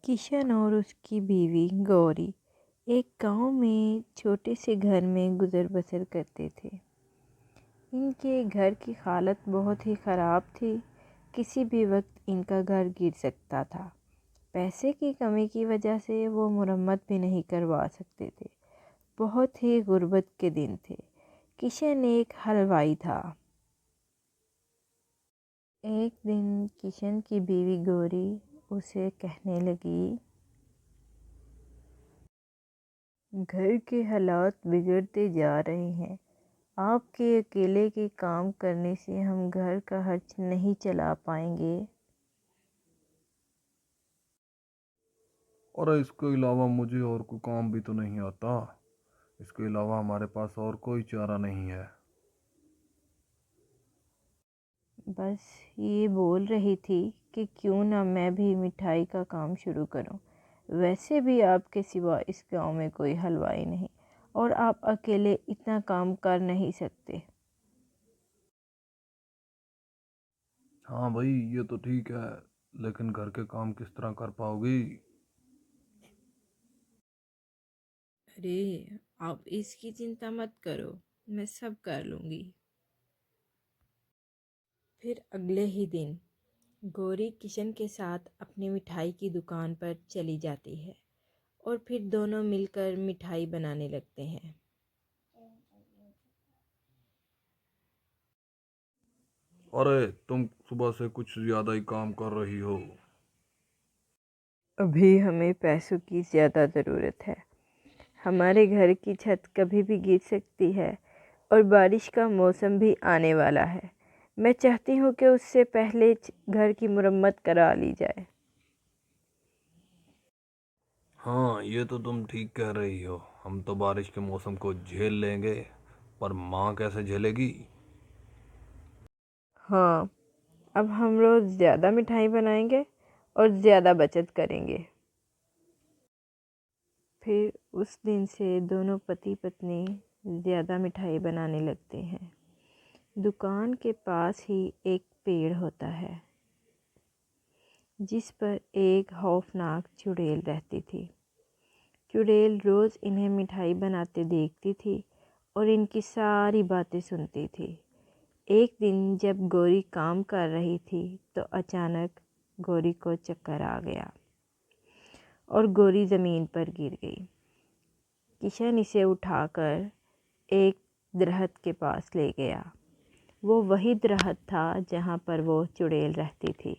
किशन और उसकी बीवी गौरी एक गांव में छोटे से घर में गुजर बसर करते थे। इनके घर की हालत बहुत ही ख़राब थी। किसी भी वक्त इनका घर गिर सकता था। पैसे की कमी की वजह से वो मुरम्मत भी नहीं करवा सकते थे। बहुत ही गुर्बत के दिन थे। किशन एक हलवाई था। एक दिन किशन की बीवी गौरी उसे कहने लगी, घर के हालात बिगड़ते जा रहे हैं। आपके अकेले के काम करने से हम घर का खर्च नहीं चला पाएंगे। और इसके अलावा मुझे और कोई काम भी तो नहीं आता। इसके अलावा हमारे पास और कोई चारा नहीं है। बस ये बोल रही थी कि क्यों ना मैं भी मिठाई का काम शुरू करूं। वैसे भी आपके सिवा इस गांव में कोई हलवाई नहीं और आप अकेले इतना काम कर नहीं सकते। हाँ भाई, ये तो ठीक है, लेकिन घर के काम किस तरह कर पाओगी? अरे, आप इसकी चिंता मत करो, मैं सब कर लूँगी। फिर अगले ही दिन गौरी किशन के साथ अपनी मिठाई की दुकान पर चली जाती है और फिर दोनों मिलकर मिठाई बनाने लगते हैं। अरे तुम सुबह से कुछ ज्यादा ही काम कर रही हो। अभी हमें पैसों की ज़्यादा ज़रूरत है। हमारे घर की छत कभी भी गिर सकती है और बारिश का मौसम भी आने वाला है। मैं चाहती हूँ कि उससे पहले घर की मुरम्मत करा ली जाए। हाँ, ये तो तुम ठीक कह रही हो। हम तो बारिश के मौसम को झेल लेंगे, पर माँ कैसे झेलेगी? हाँ, अब हम रोज़ ज़्यादा मिठाई बनाएंगे और ज़्यादा बचत करेंगे। फिर उस दिन से दोनों पति पत्नी ज़्यादा मिठाई बनाने लगते हैं। दुकान के पास ही एक पेड़ होता है जिस पर एक खौफनाक चुड़ैल रहती थी। चुड़ैल रोज़ इन्हें मिठाई बनाते देखती थी और इनकी सारी बातें सुनती थी। एक दिन जब गौरी काम कर रही थी तो अचानक गौरी को चक्कर आ गया और गौरी ज़मीन पर गिर गई। किशन इसे उठाकर एक दरख्त के पास ले गया। वो वही दरख्त था जहाँ पर वो चुड़ैल रहती थी।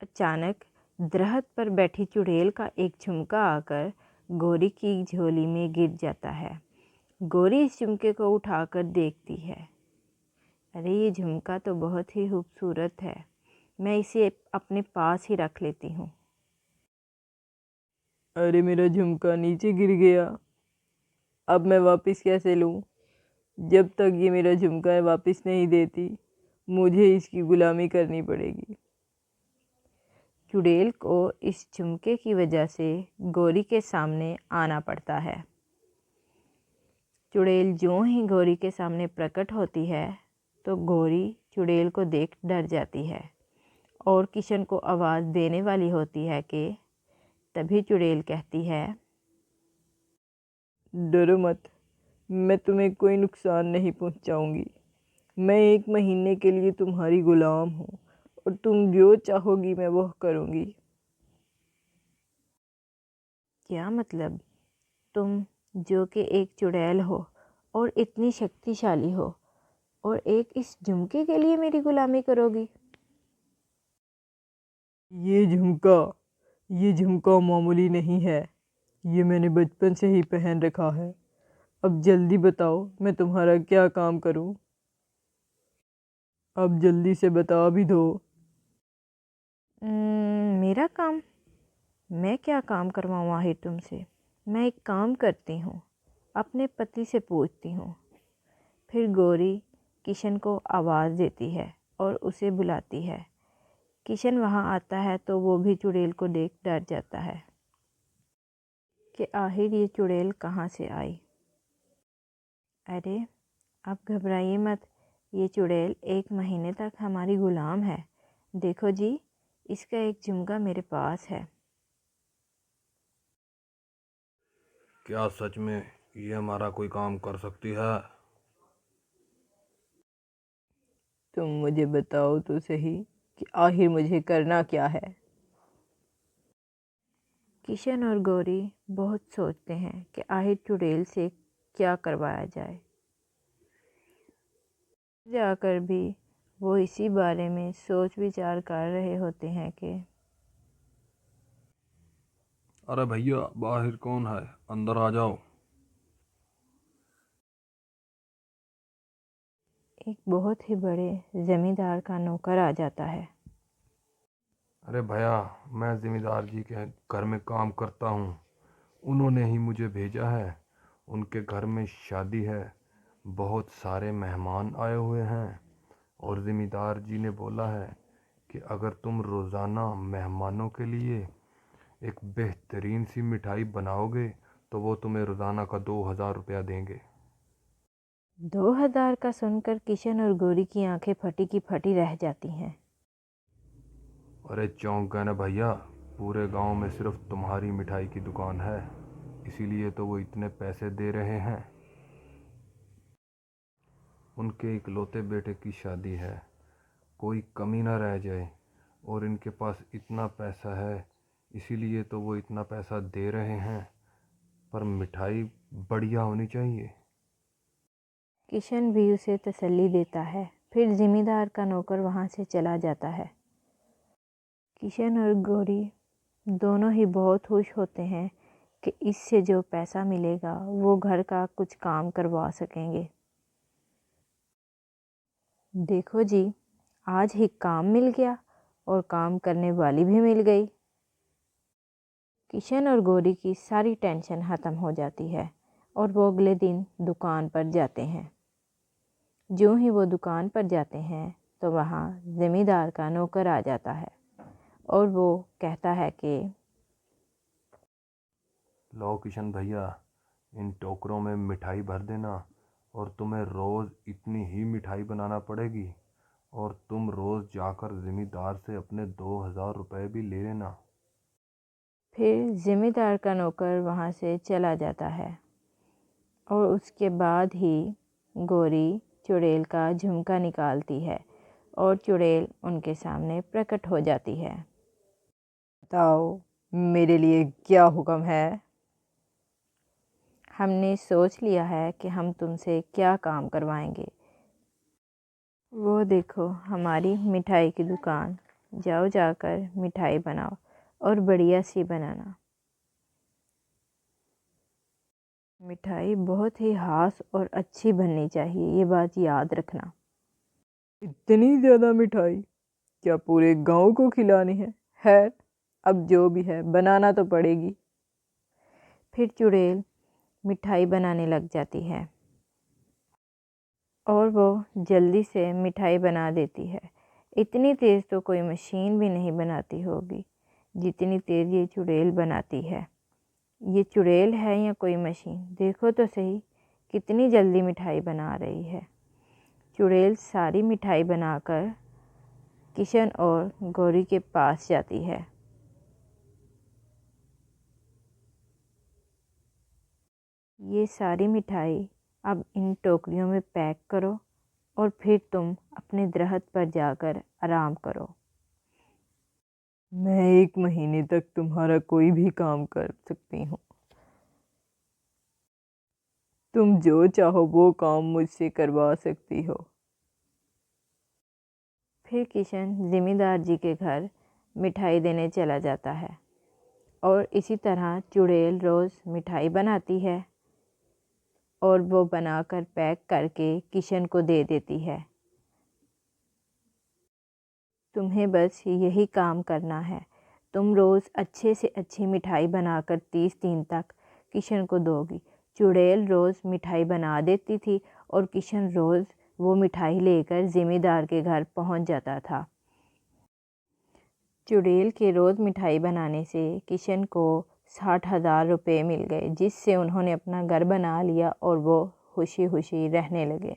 अचानक दरख्त पर बैठी चुड़ैल का एक झुमका आकर गौरी की झोली में गिर जाता है। गौरी इस झुमके को उठाकर देखती है। अरे, ये झुमका तो बहुत ही खूबसूरत है। मैं इसे अपने पास ही रख लेती हूँ। अरे, मेरा झुमका नीचे गिर गया। अब मैं वापस कैसे लूँ? जब तक ये मेरा झुमका वापस नहीं देती मुझे इसकी गुलामी करनी पड़ेगी। चुड़ैल को इस झुमके की वजह से गौरी के सामने आना पड़ता है। चुड़ैल ज्यों ही गौरी के सामने प्रकट होती है तो गौरी चुड़ैल को देख डर जाती है और किशन को आवाज़ देने वाली होती है कि तभी चुड़ैल कहती है, डरो मत, मैं तुम्हें कोई नुकसान नहीं पहुंचाऊंगी। मैं 1 महीने के लिए तुम्हारी गुलाम हूँ और तुम जो चाहोगी मैं वो करूँगी। क्या मतलब? तुम जो कि एक चुड़ैल हो और इतनी शक्तिशाली हो और एक इस झुमके के लिए मेरी गुलामी करोगी? ये झुमका ये झुमका मामूली नहीं है। ये मैंने बचपन से ही पहन रखा है। अब जल्दी बताओ मैं तुम्हारा क्या काम करूं? अब जल्दी से बता भी दो। मेरा काम? मैं क्या काम करवाऊँ आखिर तुमसे? मैं एक काम करती हूँ, अपने पति से पूछती हूँ। फिर गौरी किशन को आवाज़ देती है और उसे बुलाती है। किशन वहाँ आता है तो वो भी चुड़ैल को देख डर जाता है कि आखिर ये चुड़ैल कहाँ से आई। अरे, आप घबराइए मत। ये चुड़ैल 1 महीने तक हमारी गुलाम है। देखो जी, इसका एक झुमका मेरे पास है। क्या सच में ये हमारा कोई काम कर सकती है? तुम मुझे बताओ तो सही कि आखिर मुझे करना क्या है। किशन और गौरी बहुत सोचते हैं कि आखिर चुड़ैल से क्या करवाया जाए। जाकर भी वो इसी बारे में सोच विचार कर रहे होते हैं कि अरे भैया, बाहर कौन है? अंदर आ जाओ। एक बहुत ही बड़े जमींदार का नौकर आ जाता है। अरे भैया, मैं ज़िम्मेदार जी के घर में काम करता हूँ। उन्होंने ही मुझे भेजा है। उनके घर में शादी है, बहुत सारे मेहमान आए हुए हैं और ज़िम्मेदार जी ने बोला है कि अगर तुम रोज़ाना मेहमानों के लिए एक बेहतरीन सी मिठाई बनाओगे तो वो तुम्हें रोज़ाना का 2,000 रुपया देंगे। 2000 का सुनकर किशन और गौरी की आंखें फटी की फटी रह जाती हैं। अरे चौंक गए ना भैया, पूरे गांव में सिर्फ तुम्हारी मिठाई की दुकान है, इसीलिए तो वो इतने पैसे दे रहे हैं। उनके इकलौते बेटे की शादी है, कोई कमी ना रह जाए, और इनके पास इतना पैसा है, इसीलिए तो वो इतना पैसा दे रहे हैं। पर मिठाई बढ़िया होनी चाहिए। किशन भी उसे तसल्ली देता है। फिर जिमीदार का नौकर वहां से चला जाता है। किशन और गौरी दोनों ही बहुत खुश होते हैं कि इससे जो पैसा मिलेगा वो घर का कुछ काम करवा सकेंगे। देखो जी, आज ही काम मिल गया और काम करने वाली भी मिल गई। किशन और गौरी की सारी टेंशन ख़त्म हो जाती है और वो अगले दिन दुकान पर जाते हैं। जो ही वो दुकान पर जाते हैं तो वहाँ ज़मींदार का नौकर आ जाता है और वो कहता है कि लो किशन भैया, इन टोकरों में मिठाई भर देना, और तुम्हें रोज़ इतनी ही मिठाई बनाना पड़ेगी, और तुम रोज़ जाकर ज़िम्मेदार से अपने 2,000 रुपये भी ले लेना। फिर ज़मींदार का नौकर वहाँ से चला जाता है और उसके बाद ही गौरी चुड़ैल का झुमका निकालती है और चुड़ैल उनके सामने प्रकट हो जाती है। बताओ, मेरे लिए क्या हुक्म है? हमने सोच लिया है कि हम तुमसे क्या काम करवाएंगे। वो देखो हमारी मिठाई की दुकान, जाओ जाकर मिठाई बनाओ और बढ़िया सी बनाना। मिठाई बहुत ही खास और अच्छी बननी चाहिए, ये बात याद रखना। इतनी ज़्यादा मिठाई क्या पूरे गांव को खिलानी है? खैर, अब जो भी है बनाना तो पड़ेगी। फिर चुड़ैल मिठाई बनाने लग जाती है और वो जल्दी से मिठाई बना देती है। इतनी तेज़ तो कोई मशीन भी नहीं बनाती होगी जितनी तेज़ ये चुड़ैल बनाती है। ये चुड़ैल है या कोई मशीन? देखो तो सही कितनी जल्दी मिठाई बना रही है। चुड़ैल सारी मिठाई बनाकर किशन और गौरी के पास जाती है। ये सारी मिठाई अब इन टोकरियों में पैक करो और फिर तुम अपने दरख्त पर जाकर आराम करो। मैं 1 महीने तक तुम्हारा कोई भी काम कर सकती हूँ। तुम जो चाहो वो काम मुझसे करवा सकती हो। फिर किशन ज़मींदार जी के घर मिठाई देने चला जाता है और इसी तरह चुड़ैल रोज़ मिठाई बनाती है और वो बनाकर पैक करके किशन को दे देती है। तुम्हें बस यही काम करना है। तुम रोज़ अच्छे से अच्छी मिठाई बनाकर 30 दिन तक किशन को दोगी। चुड़ैल रोज़ मिठाई बना देती थी और किशन रोज़ वो मिठाई लेकर ज़मींदार के घर पहुंच जाता था। चुड़ैल के रोज़ मिठाई बनाने से किशन को 60,000 रुपये मिल गए, जिससे उन्होंने अपना घर बना लिया और वो खुशी खुशी रहने लगे।